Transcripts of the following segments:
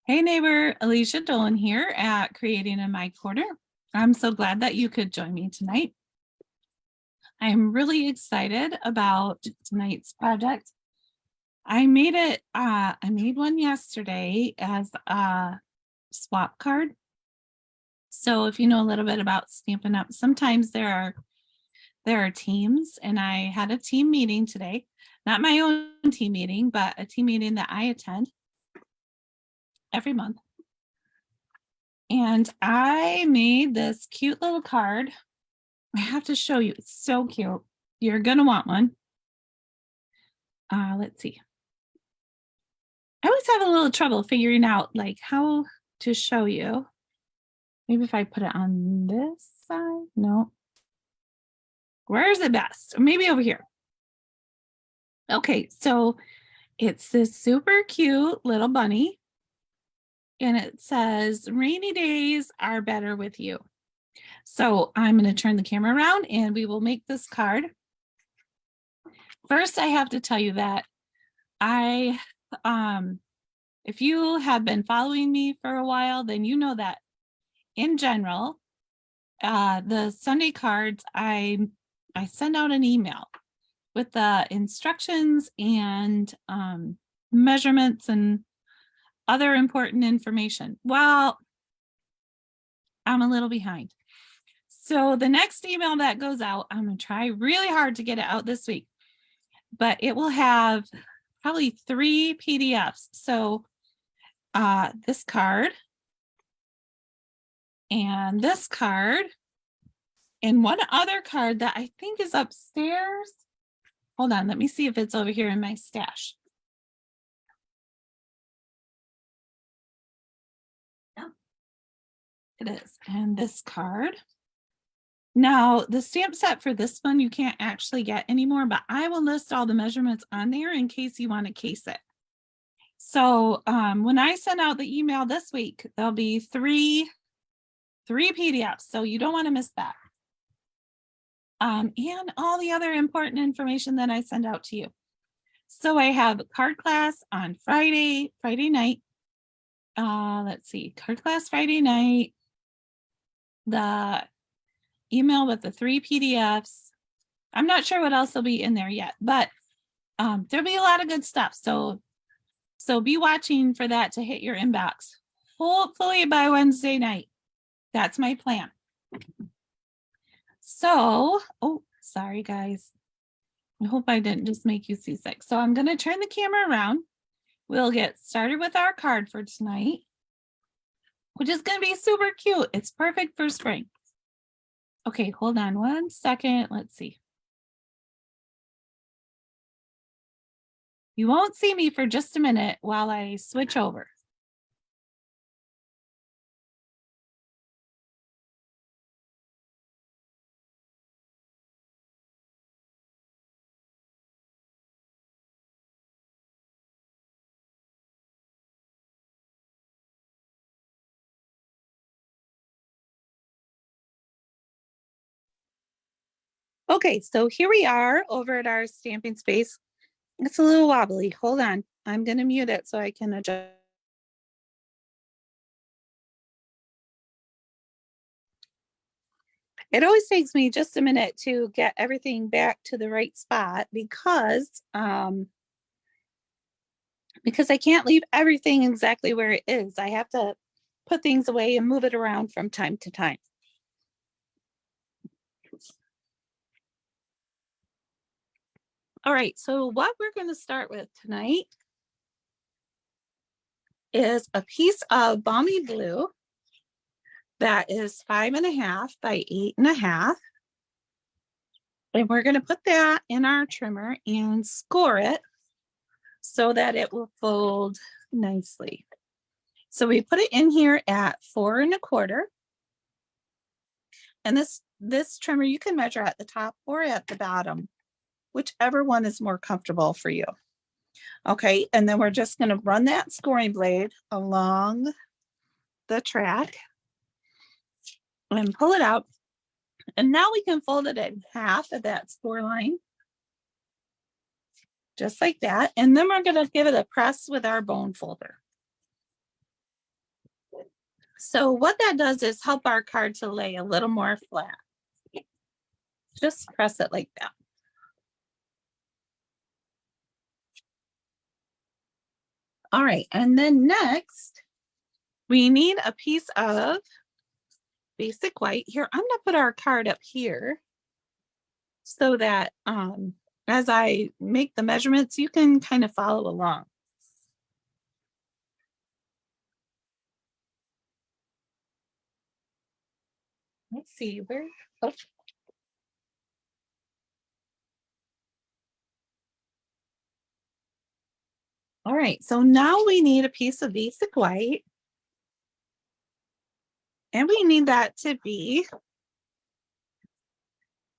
Hey neighbor, Alicia Dolan here at Creating in My Corner. I'm so glad that you could join me tonight. I'm really excited about tonight's project. I made one yesterday as a swap card. So if you know a little bit about Stampin' Up, sometimes there are teams, and I had a team meeting today. Not my own team meeting, but a team meeting that I attend every month. And I made this cute little card. I have to show you. It's so cute. You're going to want one. Let's see. I always have a little trouble figuring out like how to show you. Maybe if I put it on this side. No. Where's it best? Or maybe over here. Okay, so it's this super cute little bunny. And it says, rainy days are better with you. So I'm going to turn the camera around and we will make this card. First, I have to tell you that if you have been following me for a while, then you know that in general, the Sunday cards, I send out an email with the instructions and measurements and other important information. Well, I'm a little behind. So the next email that goes out, I'm going to try really hard to get it out this week, but it will have probably 3 PDFs. So this card and this card and one other card that I think is upstairs. Hold on, let me see if it's over here in my stash. Yeah, it is. And this card. Now, the stamp set for this one you can't actually get anymore, but I will list all the measurements on there in case you want to case it. So when I send out the email this week, there'll be three PDFs, so you don't want to miss that. And all the other important information that I send out to you. So I have a card class on Friday night. Let's see, card class Friday night. The email with the 3 PDFs. I'm not sure what else will be in there yet, but there'll be a lot of good stuff. So be watching for that to hit your inbox. Hopefully by Wednesday night. That's my plan. So, oh, sorry guys. I hope I didn't just make you seasick. So I'm going to turn the camera around. We'll get started with our card for tonight, which is going to be super cute. It's perfect for spring. Okay, hold on 1 second. Let's see. You won't see me for just a minute while I switch over. Okay, so here we are over at our stamping space. It's a little wobbly. Hold on. I'm going to mute it so I can adjust. It always takes me just a minute to get everything back to the right spot because I can't leave everything exactly where it is. I have to put things away and move it around from time to time. All right, so what we're going to start with tonight is a piece of balmy blue that is 5.5 by 8.5. And we're going to put that in our trimmer and score it so that it will fold nicely. So we put it in here at 4.25. And this trimmer, you can measure at the top or at the bottom, whichever one is more comfortable for you. Okay, and then we're just going to run that scoring blade along the track and pull it out. And now we can fold it in half at that score line, just like that. And then we're going to give it a press with our bone folder. So what that does is help our card to lay a little more flat. Just press it like that. All right, and then next, we need a piece of basic white. Here, I'm gonna put our card up here so that as I make the measurements, you can kind of follow along. Let's see, where, oh. All right, so now we need a piece of basic white. And we need that to be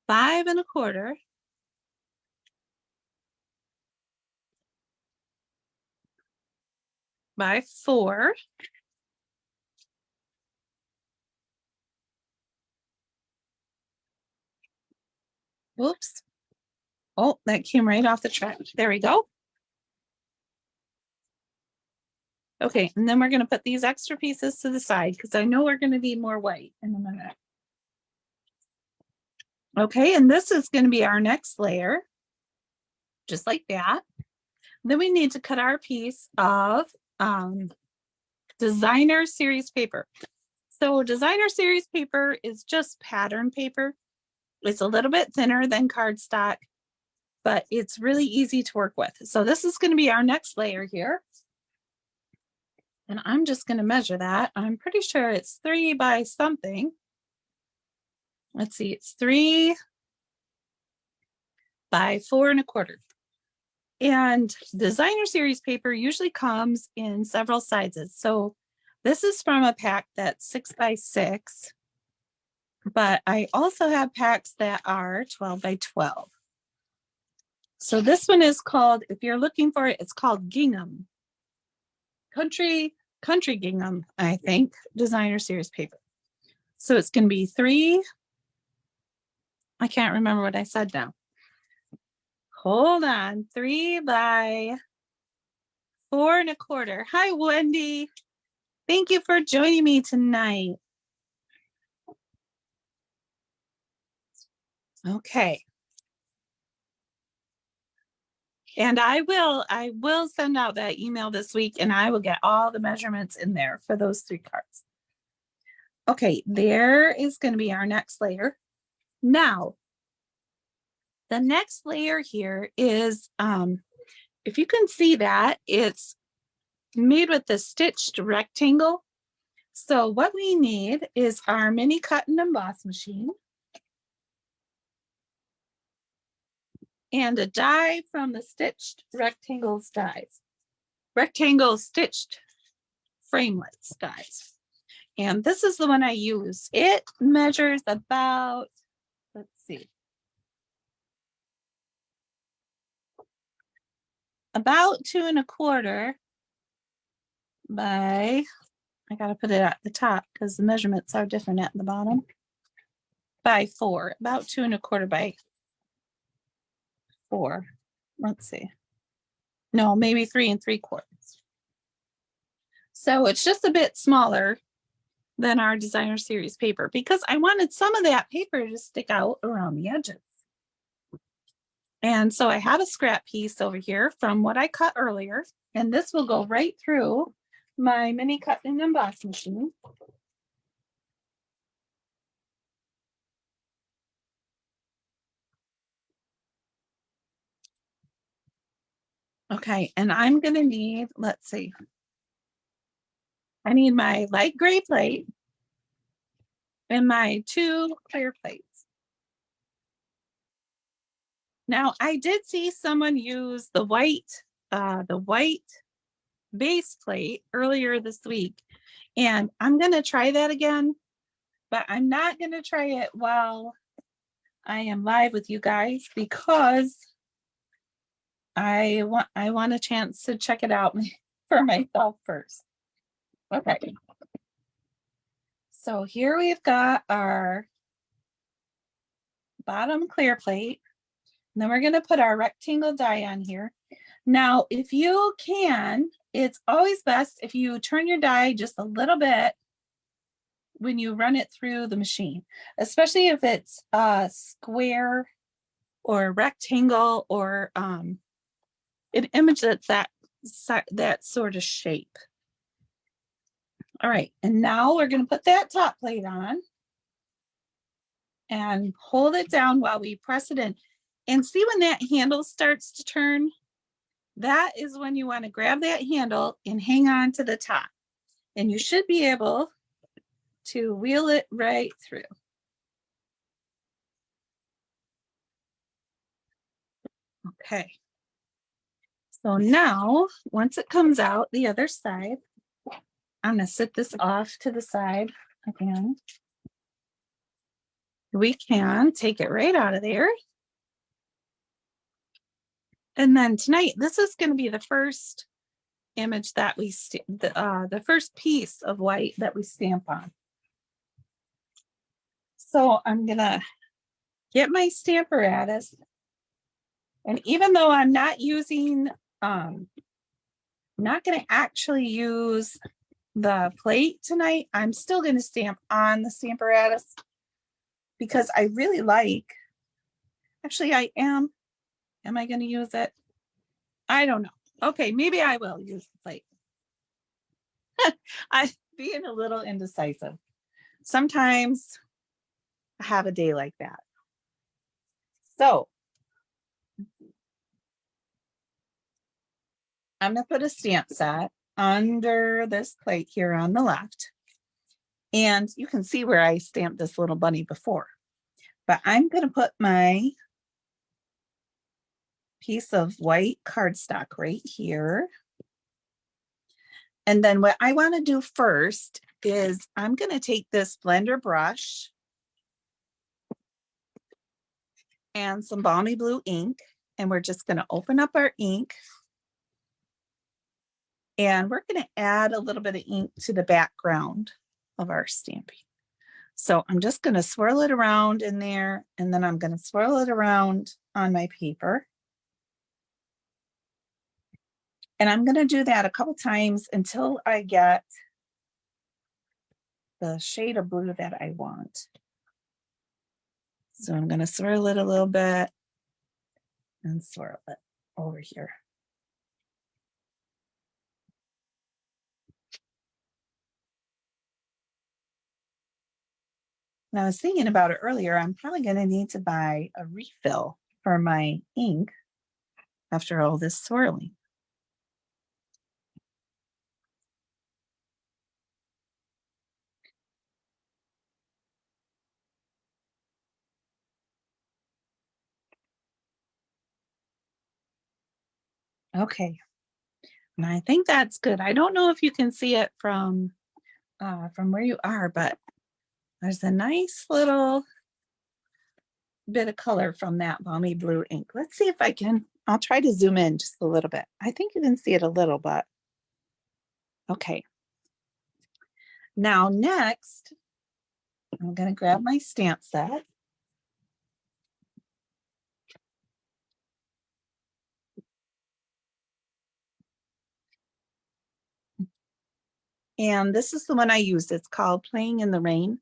5 1/4 by 4. Whoops. Oh, that came right off the track. There we go. Okay, and then we're going to put these extra pieces to the side because I know we're going to need more white in a minute. Okay, and this is going to be our next layer, just like that. Then we need to cut our piece of designer series paper. So designer series paper is just pattern paper. It's a little bit thinner than cardstock, but it's really easy to work with. So this is going to be our next layer here. And I'm just going to measure that. I'm pretty sure it's 3 by something. Let's see, it's 3 by 4 1/4. And designer series paper usually comes in several sizes. So this is from a pack that's 6 by 6, but I also have packs that are 12 by 12. So this one is called, if you're looking for it, it's called Gingham. Country Gingham, I think, designer series paper. So it's going to be 3. I can't remember what I said now. Hold on, 3 by 4 1/4. Hi, Wendy. Thank you for joining me tonight. Okay. And I will send out that email this week and I will get all the measurements in there for those 3 cards. Okay, there is going to be our next layer. Now, the next layer here is, if you can see that, it's made with the stitched rectangle. So what we need is our mini cut and emboss machine and a die from the stitched rectangles dies. Rectangle stitched framelits dies. And this is the one I use. It measures about, let's see, about 2 1/4 by, I got to put it at the top because the measurements are different at the bottom, by 4, about 2 1/4 by 4. Let's see. No, maybe 3 3/4. So it's just a bit smaller than our designer series paper because I wanted some of that paper to stick out around the edges. And so I have a scrap piece over here from what I cut earlier, and this will go right through my mini cut and emboss machine. Okay, and I'm gonna need, let's see, I need my light gray plate and my 2 clear plates. Now I did see someone use the white base plate earlier this week, and I'm gonna try that again, but I'm not gonna try it while I am live with you guys because I want a chance to check it out for myself first. Okay. So here we've got our bottom clear plate. And then we're going to put our rectangle die on here. Now, if you can, it's always best if you turn your die just a little bit when you run it through the machine, especially if it's a square or rectangle or an image that's that sort of shape. All right, and now we're going to put that top plate on and hold it down while we press it in. And see when that handle starts to turn? That is when you want to grab that handle and hang on to the top. And you should be able to wheel it right through. Okay. So now, once it comes out the other side, I'm going to set this off to the side again. We can take it right out of there. And then tonight, this is going to be the first image that we, the first piece of white that we stamp on. So I'm going to get my Stamparatus. And even though I'm not using, not going to actually use the plate tonight, I'm still going to stamp on the Stamparatus because I really like, actually I am I going to use it? I don't know. Okay, maybe I will use the plate. I'm being a little indecisive. Sometimes I have a day like that. So I'm going to put a stamp set under this plate here on the left. And you can see where I stamped this little bunny before. But I'm going to put my piece of white cardstock right here. And then what I want to do first is I'm going to take this blender brush and some balmy blue ink, and we're just going to open up our ink. And we're going to add a little bit of ink to the background of our stamping. So I'm just going to swirl it around in there, and then I'm going to swirl it around on my paper. And I'm going to do that a couple times until I get the shade of blue that I want. So I'm going to swirl it a little bit and swirl it over here. Now I was thinking about it earlier, I'm probably going to need to buy a refill for my ink after all this swirling. Okay, and I think that's good. I don't know if you can see it from where you are, but there's a nice little bit of color from that balmy blue ink. Let's see if I can, I'll try to zoom in just a little bit. I think you can see it a little, but okay. Now next, I'm going to grab my stamp set. And this is the one I used. It's called Playing in the Rain.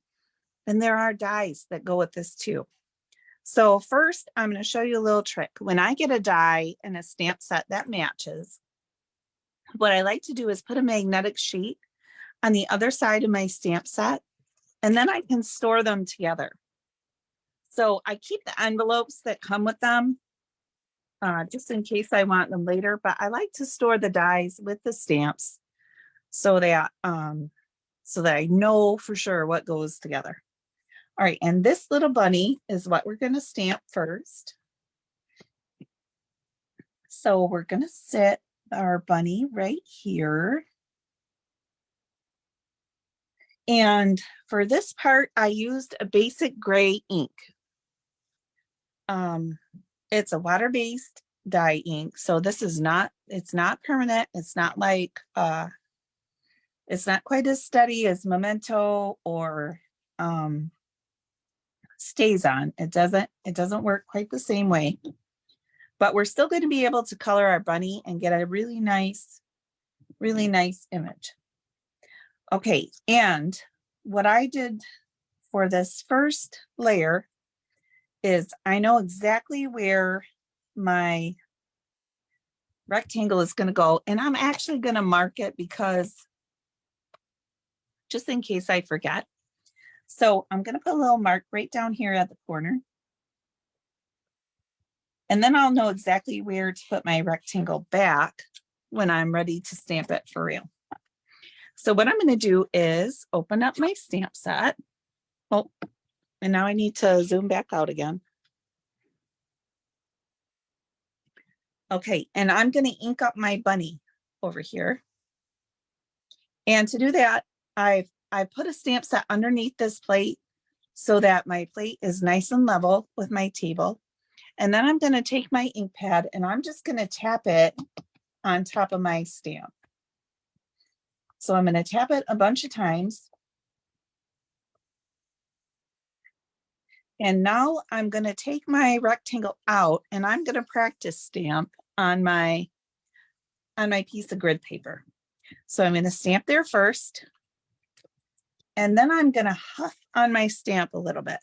And there are dies that go with this too. So first, I'm going to show you a little trick. When I get a die and a stamp set that matches, what I like to do is put a magnetic sheet on the other side of my stamp set, and then I can store them together. So I keep the envelopes that come with them just in case I want them later, but I like to store the dies with the stamps so that I know for sure what goes together. All right, and this little bunny is what we're going to stamp first. So we're going to set our bunny right here. And for this part, I used a basic gray ink. It's a water-based dye ink. So this is not, it's not permanent. It's not like, it's not quite as steady as Memento or Stays On. It doesn't work quite the same way, but we're still going to be able to color our bunny and get a really nice image. Okay, and what I did for this first layer is I know exactly where my rectangle is going to go, and I'm actually going to mark it because just in case I forget. So I'm going to put a little mark right down here at the corner. And then I'll know exactly where to put my rectangle back when I'm ready to stamp it for real. So what I'm going to do is open up my stamp set. Oh, and now I need to zoom back out again. Okay, and I'm going to ink up my bunny over here. And to do that, I put a stamp set underneath this plate so that my plate is nice and level with my table. And then I'm going to take my ink pad and I'm just going to tap it on top of my stamp. So I'm going to tap it a bunch of times. And now I'm going to take my rectangle out and I'm going to practice stamp on my piece of grid paper. So I'm going to stamp there first. And then I'm going to huff on my stamp a little bit.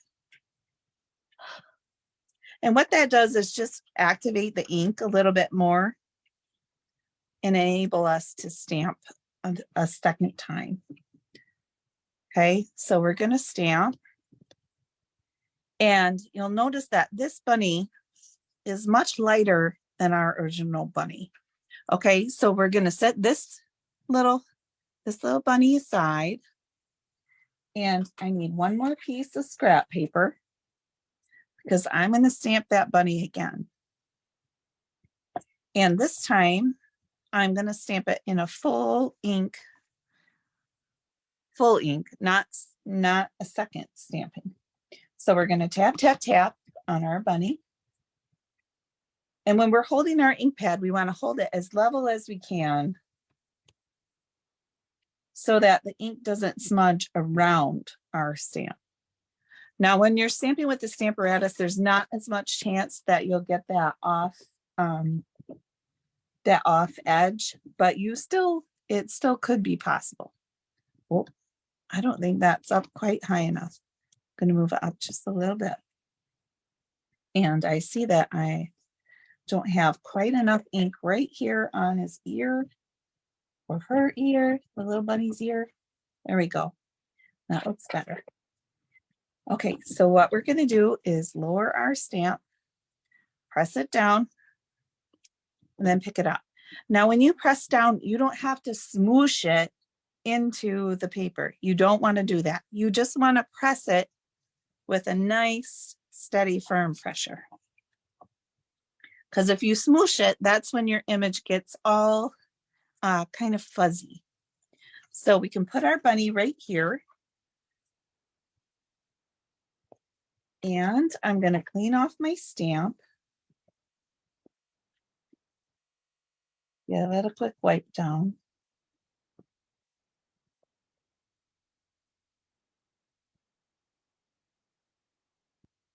And what that does is just activate the ink a little bit more and enable us to stamp a second time. Okay, so we're going to stamp. And you'll notice that this bunny is much lighter than our original bunny. Okay, so we're going to set this little bunny aside. And I need one more piece of scrap paper because I'm going to stamp that bunny again. And this time I'm going to stamp it in a full ink, not a second stamping. So we're going to tap, tap, tap on our bunny. And when we're holding our ink pad, we want to hold it as level as we can so that the ink doesn't smudge around our stamp. Now, when you're stamping with the Stamparatus, there's not as much chance that you'll get that off edge, but it still could be possible. Oh, I don't think that's up quite high enough. I'm going to move it up just a little bit. And I see that I don't have quite enough ink right here on his ear or her ear, the little bunny's ear. There we go. That looks better. Okay, so what we're going to do is lower our stamp, press it down, and then pick it up. Now, when you press down, you don't have to smoosh it into the paper. You don't want to do that. You just want to press it with a nice, steady, firm pressure. Because if you smoosh it, that's when your image gets all kind of fuzzy. So we can put our bunny right here. And I'm going to clean off my stamp. Give it a quick wipe down.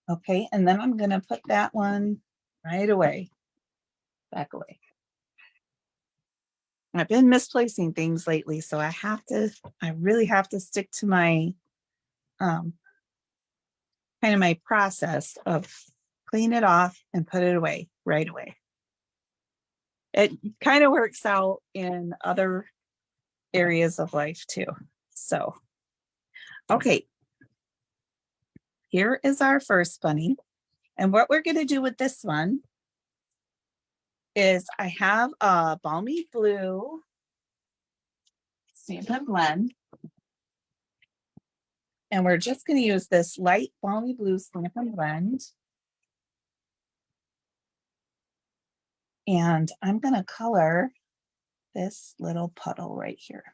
Okay, and then I'm going to put that one right away, back away. I've been misplacing things lately, so I really have to stick to my kind of my process of clean it off and put it away right away. It kind of works out in other areas of life too. So, okay, here is our first bunny. And what we're going to do with this one is I have a balmy blue Stampin' Blend. And we're just going to use this light balmy blue Stampin' Blend. And I'm going to color this little puddle right here.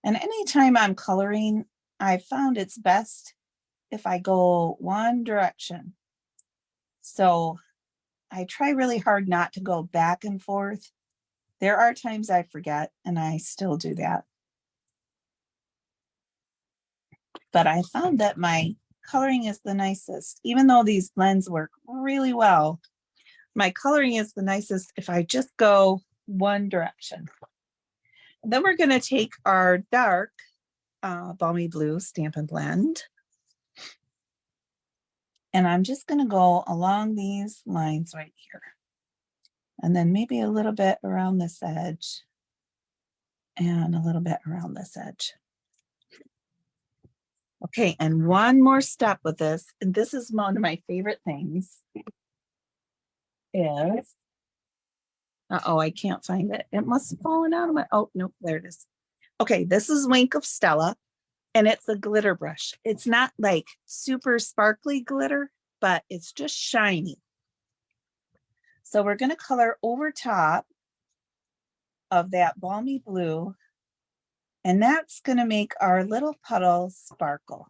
And anytime I'm coloring, I found it's best if I go one direction. So I try really hard not to go back and forth. There are times I forget, and I still do that. But I found that my coloring is the nicest. Even though these blends work really well, my coloring is the nicest if I just go one direction. Then we're going to take our dark balmy blue Stampin' Blend. And I'm just going to go along these lines right here. And then maybe a little bit around this edge. And a little bit around this edge. Okay, and one more step with this, and this is one of my favorite things, is, uh-oh, I can't find it. It must have fallen out of my, oh, no, there it is. Okay, this is Wink of Stella, and it's a glitter brush. It's not like super sparkly glitter, but it's just shiny. So we're going to color over top of that balmy blue, and that's going to make our little puddle sparkle.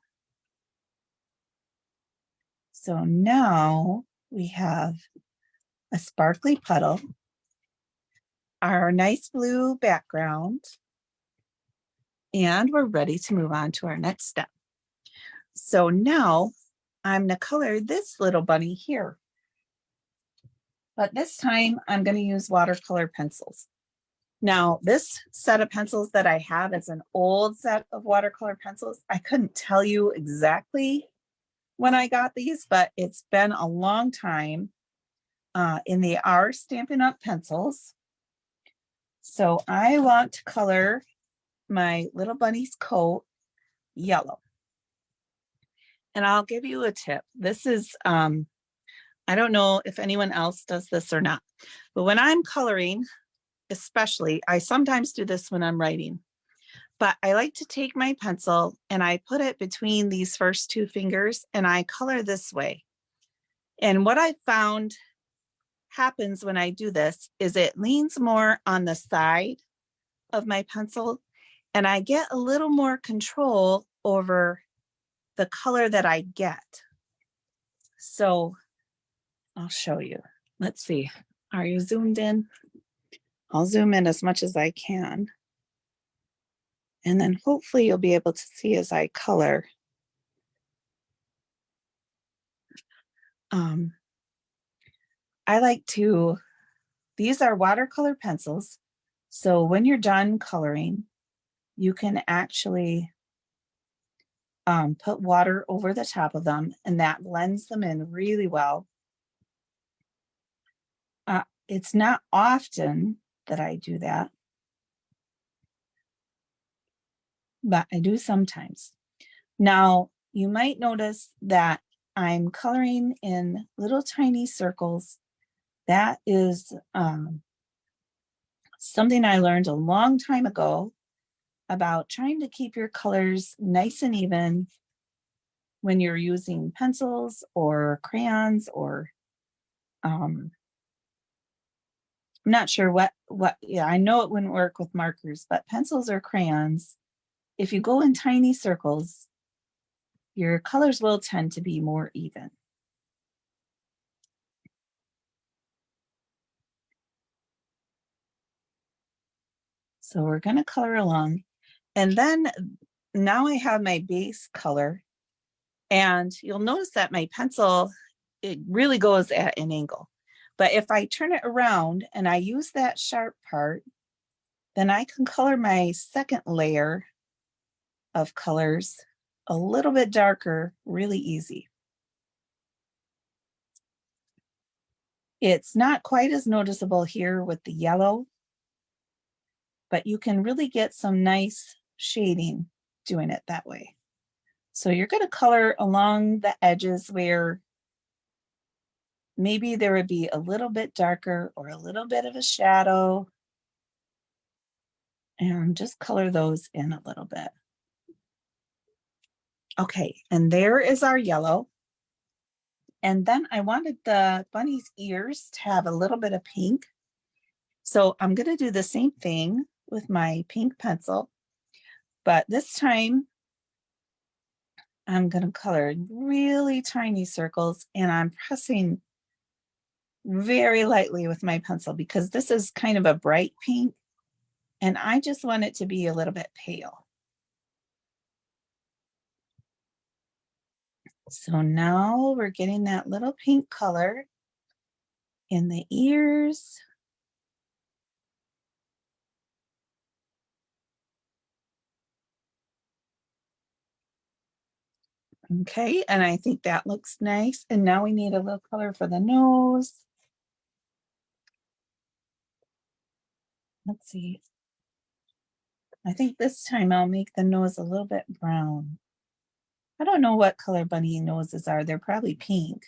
So now we have a sparkly puddle, our nice blue background, and we're ready to move on to our next step. So now I'm going to color this little bunny here. But this time I'm going to use watercolor pencils. Now, this set of pencils that I have is an old set of watercolor pencils. I couldn't tell you exactly when I got these, but it's been a long time. And they are Stampin' Up pencils. So I want to color my little bunny's coat yellow. And I'll give you a tip. This is, I don't know if anyone else does this or not, but when I'm coloring, especially, I sometimes do this when I'm writing, but I like to take my pencil and I put it between these first two fingers and I color this way. And what I found happens when I do this is it leans more on the side of my pencil and I get a little more control over the color that I get. So I'll show you. Let's see. Are you zoomed in? I'll zoom in as much as I can. And then hopefully you'll be able to see as I color. I like to, these are watercolor pencils. So when you're done coloring, you can actually put water over the top of them and that blends them in really well. It's not often that I do that, but I do sometimes. Now, you might notice that I'm coloring in little tiny circles. That is something I learned a long time ago about trying to keep your colors nice and even when you're using pencils or crayons or I'm not sure what, yeah, I know it wouldn't work with markers, but pencils or crayons, if you go in tiny circles, your colors will tend to be more even. So we're going to color along. And then now I have my base color. And you'll notice that my pencil, it really goes at an angle. But if I turn it around and I use that sharp part, then I can color my second layer of colors a little bit darker, really easy. It's not quite as noticeable here with the yellow, but you can really get some nice shading doing it that way. So you're going to color along the edges where maybe there would be a little bit darker or a little bit of a shadow. And just color those in a little bit. Okay, and there is our yellow. And then I wanted the bunny's ears to have a little bit of pink. So I'm going to do the same thing with my pink pencil, but this time I'm going to color really tiny circles and I'm pressing very lightly with my pencil because this is kind of a bright pink and I just want it to be a little bit pale. So now we're getting that little pink color in the ears. Okay, and I think that looks nice. And now we need a little color for the nose. Let's see. I think this time I'll make the nose a little bit brown. I don't know what color bunny noses are. They're probably pink.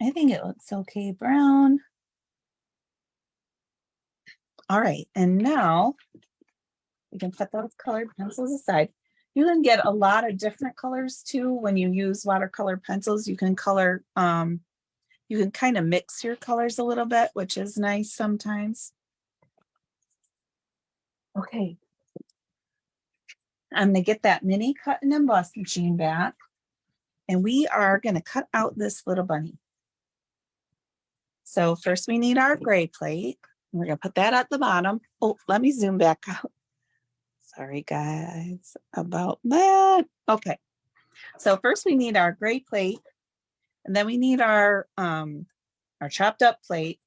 I think it looks okay brown. All right, and now we can put those colored pencils aside. You can get a lot of different colors too when you use watercolor pencils. You can color, you can kind of mix your colors a little bit, which is nice sometimes. Okay. I'm gonna get that mini cut and emboss machine back, and we are gonna cut out this little bunny. So first we need our gray plate. We're gonna put that at the bottom. Oh, let me zoom back out. Sorry guys about that. Okay, so first we need our gray plate, and then we need our chopped up plate.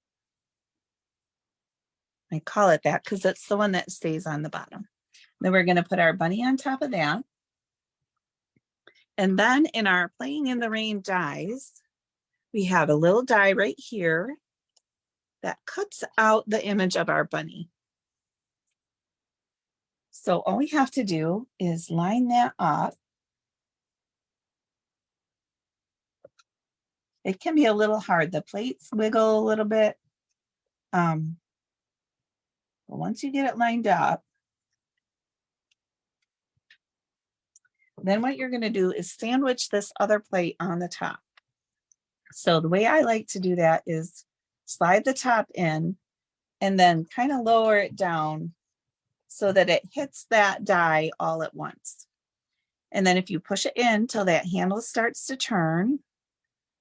I call it that because it's the one that stays on the bottom. Then we're gonna put our bunny on top of that. And then in our Playing in the Rain dies, we have a little die right here that cuts out the image of our bunny. So all we have to do is line that up. It can be a little hard. The plates wiggle a little bit. But once you get it lined up, then what you're going to do is sandwich this other plate on the top. So the way I like to do that is slide the top in and then kind of lower it down so that it hits that die all at once. And then if you push it in till that handle starts to turn,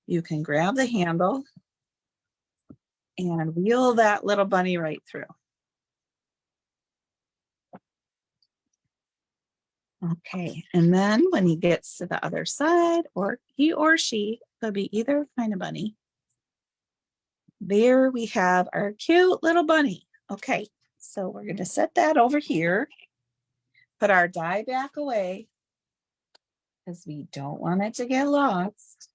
you can grab the handle and wheel that little bunny right through. Okay, and then when he gets to the other side, or he or she, could be either kind of bunny, there we have our cute little bunny. Okay, so we're going to set that over here, put our die back away because we don't want it to get lost.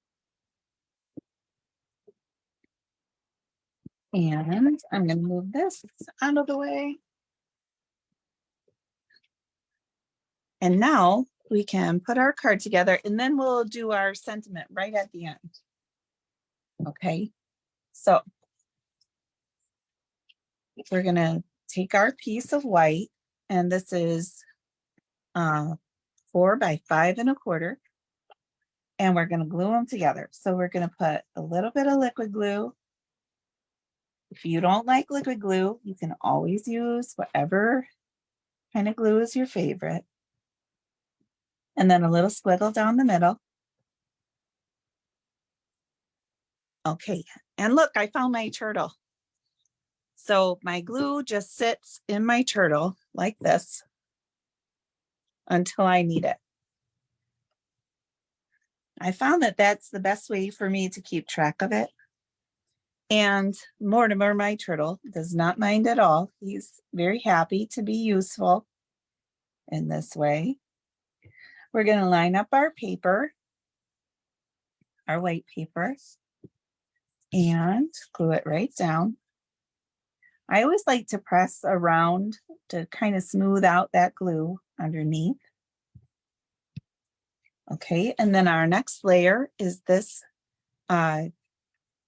And I'm going to move this out of the way. And now we can put our card together and then we'll do our sentiment right at the end. Okay, so we're going to take our piece of white, and this is 4 by 5 1/4, and we're going to glue them together. So we're going to put a little bit of liquid glue. If you don't like liquid glue, you can always use whatever kind of glue is your favorite. And then a little squiggle down the middle. Okay, and look, I found my turtle. So my glue just sits in my turtle like this until I need it. I found that that's the best way for me to keep track of it. And Mortimer, my turtle, does not mind at all. He's very happy to be useful in this way. We're going to line up our paper, our white paper, and glue it right down. I always like to press around to kind of smooth out that glue underneath. Okay, and then our next layer is this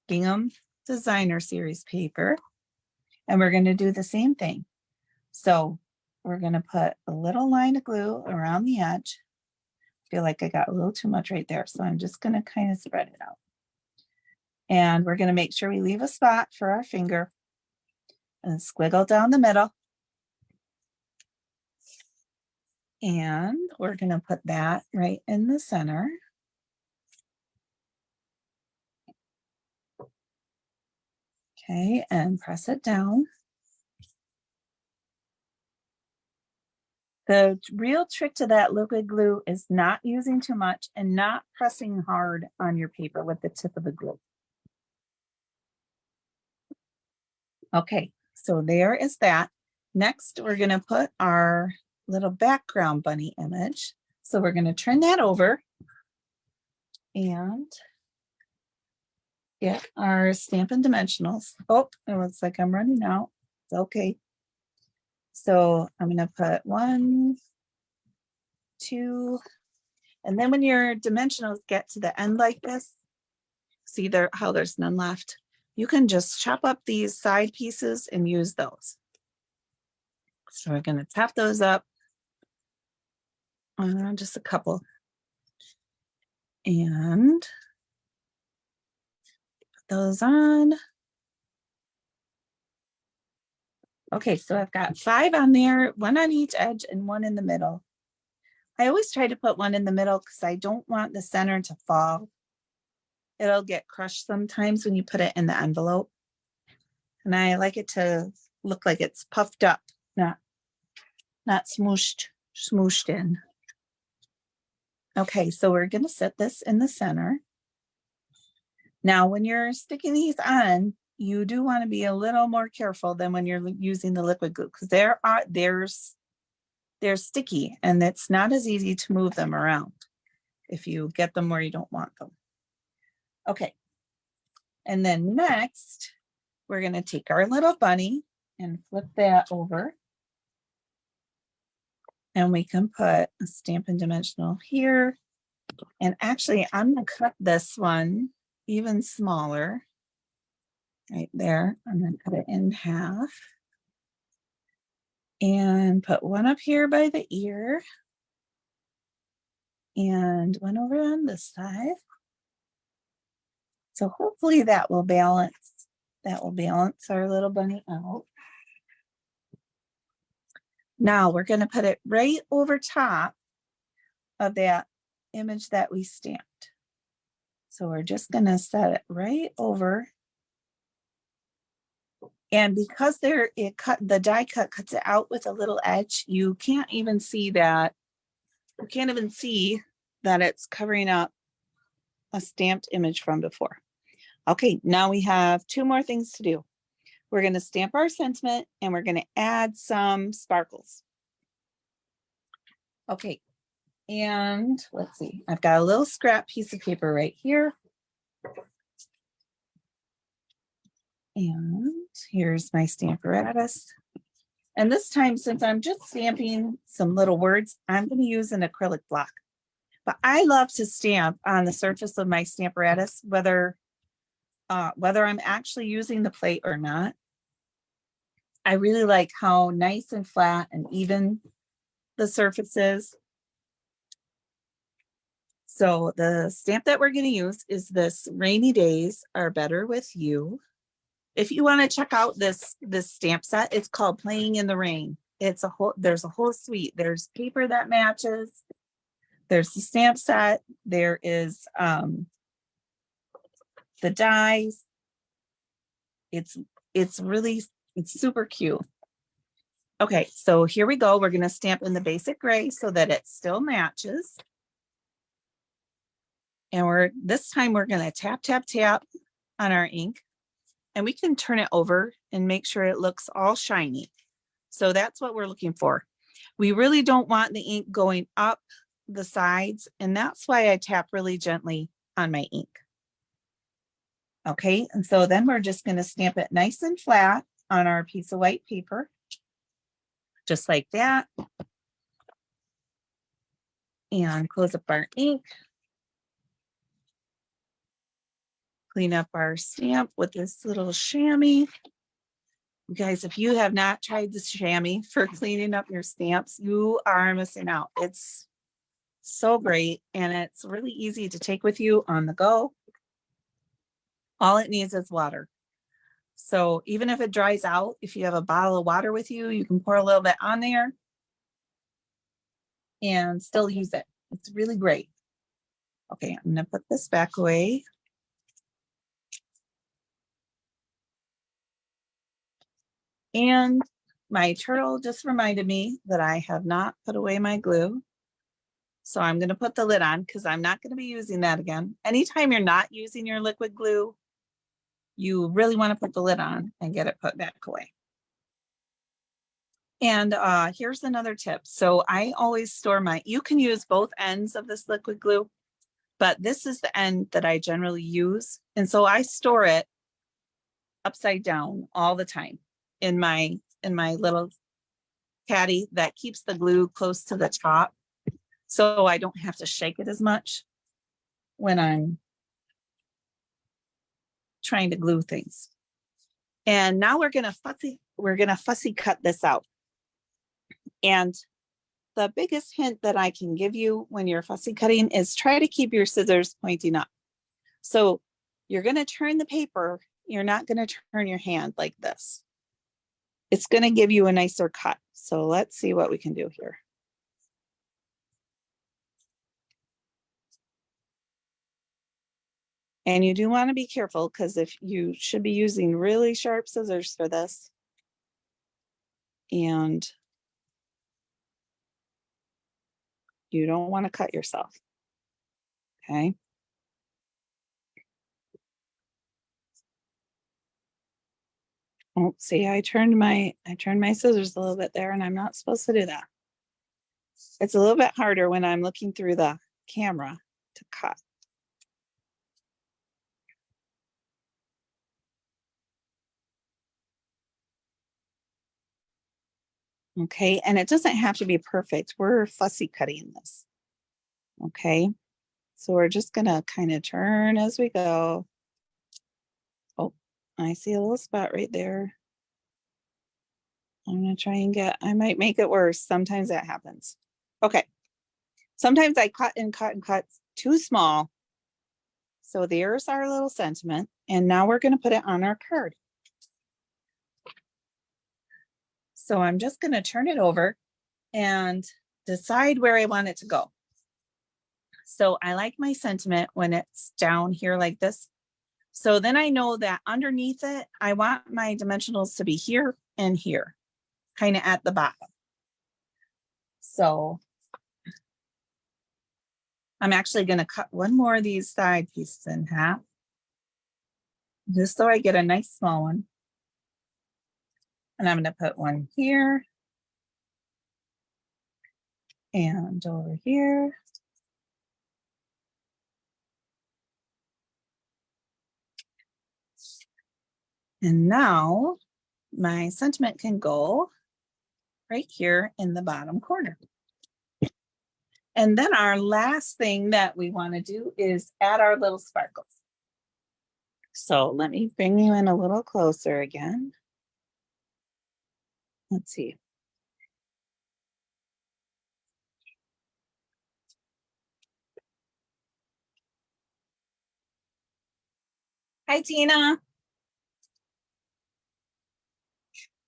Gingham Designer Series paper, and we're going to do the same thing. So we're going to put a little line of glue around the edge. I feel like I got a little too much right there, so I'm just going to kind of spread it out. And we're going to make sure we leave a spot for our finger and squiggle down the middle. And we're going to put that right in the center. Okay, and press it down. The real trick to that liquid glue is not using too much and not pressing hard on your paper with the tip of the glue. Okay, So there is that. Next, we're going to put our little background bunny image. So we're going to turn that over and get our Stampin' Dimensionals. Oh, it looks like I'm running out. It's okay. So I'm going to put 1, 2, and then when your dimensionals get to the end like this, see there how there's none left. You can just chop up these side pieces and use those. So we're going to tap those up. Just a couple. And put those on. Okay, so I've got 5 on there, 1 on each edge and 1 in the middle. I always try to put 1 in the middle because I don't want the center to fall. It'll get crushed sometimes when you put it in the envelope. And I like it to look like it's puffed up, not smooshed in. Okay, so we're going to set this in the center. Now, when you're sticking these on, you do want to be a little more careful than when you're using the liquid glue because they're sticky and it's not as easy to move them around if you get them where you don't want them. Okay, and then next, we're going to take our little bunny and flip that over. And we can put a Stampin' Dimensional here. And actually, I'm going to cut this one even smaller. Right there. I'm going to cut it in half. And put 1 up here by the ear. And 1 over on this side. So hopefully that will balance our little bunny out. Now we're going to put it right over top of that image that we stamped. So we're just going to set it right over. And because the die cut cuts it out with a little edge, you can't even see that. You can't even see that it's covering up a stamped image from before. Okay, now we have 2 more things to do. We're going to stamp our sentiment and we're going to add some sparkles. Okay, and let's see. I've got a little scrap piece of paper right here. And here's my Stamparatus. And this time, since I'm just stamping some little words, I'm going to use an acrylic block. But I love to stamp on the surface of my Stamparatus, whether I'm actually using the plate or not. I really like how nice and flat and even the surface is. So the stamp that we're going to use is this Rainy Days Are Better With You. If you want to check out this stamp set, it's called Playing in the Rain. There's a whole suite. There's paper that matches. There's the stamp set. There is the dies. It's super cute. Okay, so here we go. We're going to stamp in the basic gray so that it still matches. And this time we're going to tap, tap, tap on our ink. And we can turn it over and make sure it looks all shiny. So that's what we're looking for. We really don't want the ink going up the sides. And that's why I tap really gently on my ink. Okay, and so then we're just going to stamp it nice and flat on our piece of white paper. Just like that. And close up our ink. Clean up our stamp with this little chamois. You guys, if you have not tried this chamois for cleaning up your stamps, you are missing out. It's so great and it's really easy to take with you on the go. All it needs is water. So even if it dries out, if you have a bottle of water with you, you can pour a little bit on there and still use it. It's really great. Okay, I'm going to put this back away. And my turtle just reminded me that I have not put away my glue. So I'm going to put the lid on because I'm not going to be using that again. Anytime you're not using your liquid glue, you really want to put the lid on and get it put back away. And here's another tip. So I always store you can use both ends of this liquid glue, but this is the end that I generally use. And so I store it upside down all the time in my little caddy that keeps the glue close to the top. So I don't have to shake it as much when I'm trying to glue things. And now we're gonna fussy cut this out. And the biggest hint that I can give you when you're fussy cutting is try to keep your scissors pointing up. So you're gonna turn the paper, you're not gonna turn your hand like this. It's gonna give you a nicer cut. So let's see what we can do here. And you do want to be careful because if you should be using really sharp scissors for this. And you don't want to cut yourself. Okay. Oh, see, I turned my scissors a little bit there and I'm not supposed to do that. It's a little bit harder when I'm looking through the camera to cut. Okay, and it doesn't have to be perfect. We're fussy cutting this. Okay, so we're just gonna kind of turn as we go. Oh, I see a little spot right there. I'm gonna try and I might make it worse. Sometimes that happens. Okay, sometimes I cut and cut and cut too small. So there's our little sentiment. And now we're gonna put it on our card. So I'm just gonna turn it over and decide where I want it to go. So I like my sentiment when it's down here like this. So then I know that underneath it, I want my dimensionals to be here and here, kind of at the bottom. So I'm actually going to cut one more of these side pieces in half, just so I get a nice small one. And I'm going to put one here and over here. And now my sentiment can go right here in the bottom corner. And then our last thing that we want to do is add our little sparkles. So let me bring you in a little closer again. Let's see. Hi, Tina.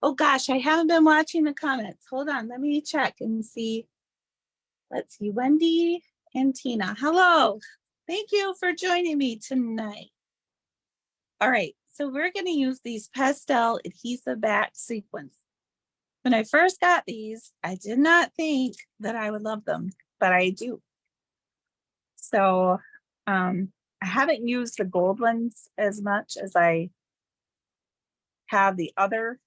Oh gosh, I haven't been watching the comments. Hold on, let me check and see. Let's see, Wendy and Tina. Hello. Thank you for joining me tonight. All right, so we're going to use these pastel adhesive back sequins. When I first got these, I did not think that I would love them, but I do. So I haven't used the gold ones as much as I have the other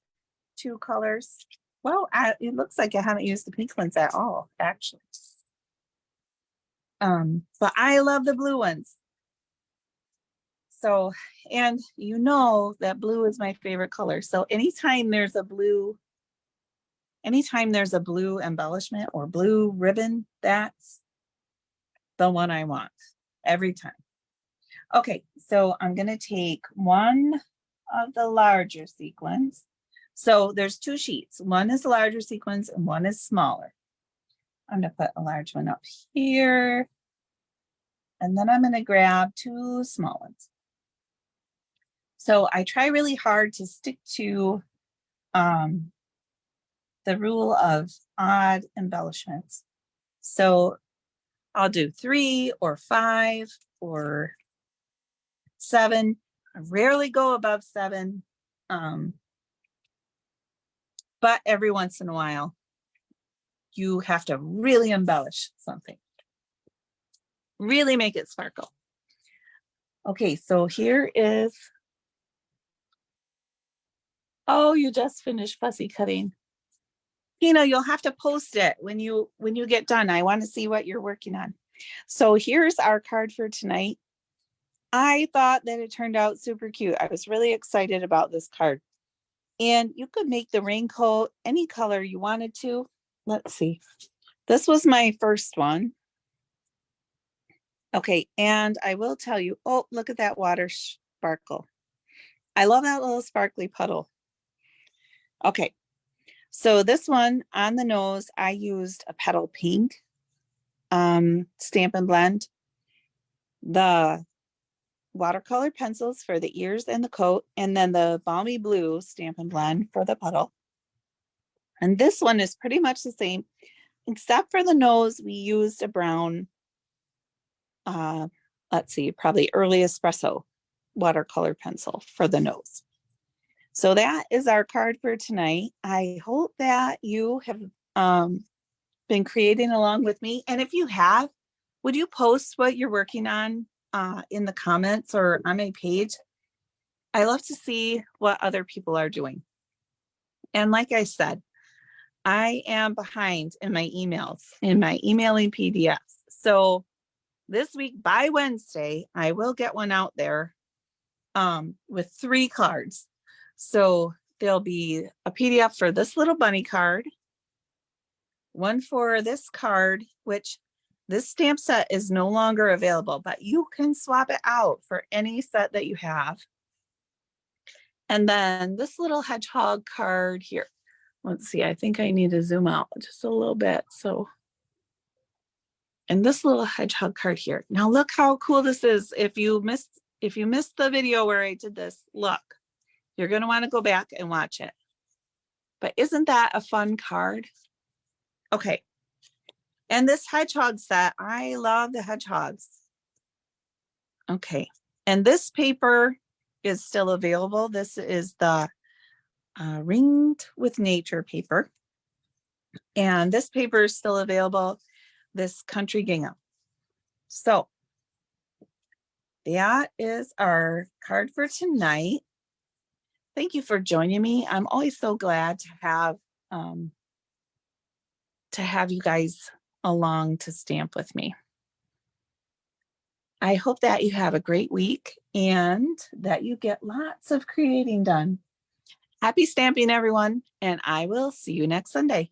two colors. Well, it looks like I haven't used the pink ones at all, actually. But I love the blue ones. So, and you know that blue is my favorite color. So anytime there's a blue embellishment or blue ribbon, that's the one I want every time. Okay, so I'm going to take one of the larger sequins. So there's two sheets. One is the larger sequins and one is smaller. I'm going to put a large one up here. And then I'm going to grab two small ones. So I try really hard to stick to the rule of odd embellishments. So I'll do 3 or 5 or 7. I rarely go above 7. But every once in a while, you have to really embellish something. Really make it sparkle. Okay, so here is, oh, you just finished fussy cutting. You'll have to post it when you get done. I want to see what you're working on. So here's our card for tonight. I thought that it turned out super cute. I was really excited about this card. And you could make the raincoat any color you wanted to. Let's see. This was my first one. Okay, and I will tell you, oh, look at that water sparkle. I love that little sparkly puddle. Okay, so this one on the nose, I used a petal pink Stampin' Blend. The watercolor pencils for the ears and the coat, and then the balmy blue Stampin' Blend for the puddle. And this one is pretty much the same, except for the nose, we used a brown, let's see, probably early espresso watercolor pencil for the nose. So that is our card for tonight. I hope that you have been creating along with me. And if you have, would you post what you're working on in the comments or on my page? I love to see what other people are doing. And like I said, I am behind in my emails, in my emailing PDFs. So this week by Wednesday, I will get one out there with 3 cards. So there'll be a PDF for this little bunny card, one for this card, which this stamp set is no longer available, but you can swap it out for any set that you have. And then this little hedgehog card here. Let's see, I think I need to zoom out just a little bit. So, and this little hedgehog card here. Now look how cool this is. If you missed the video where I did this, look, you're going to want to go back and watch it. But isn't that a fun card? Okay. And this hedgehog set, I love the hedgehogs. Okay. And this paper is still available. This is the Ringed with Nature paper. And this paper is still available, this country gingham. So that is our card for tonight. Thank you for joining me. I'm always so glad to have you guys along to stamp with me. I hope that you have a great week and that you get lots of creating done. Happy stamping, everyone, and I will see you next Sunday.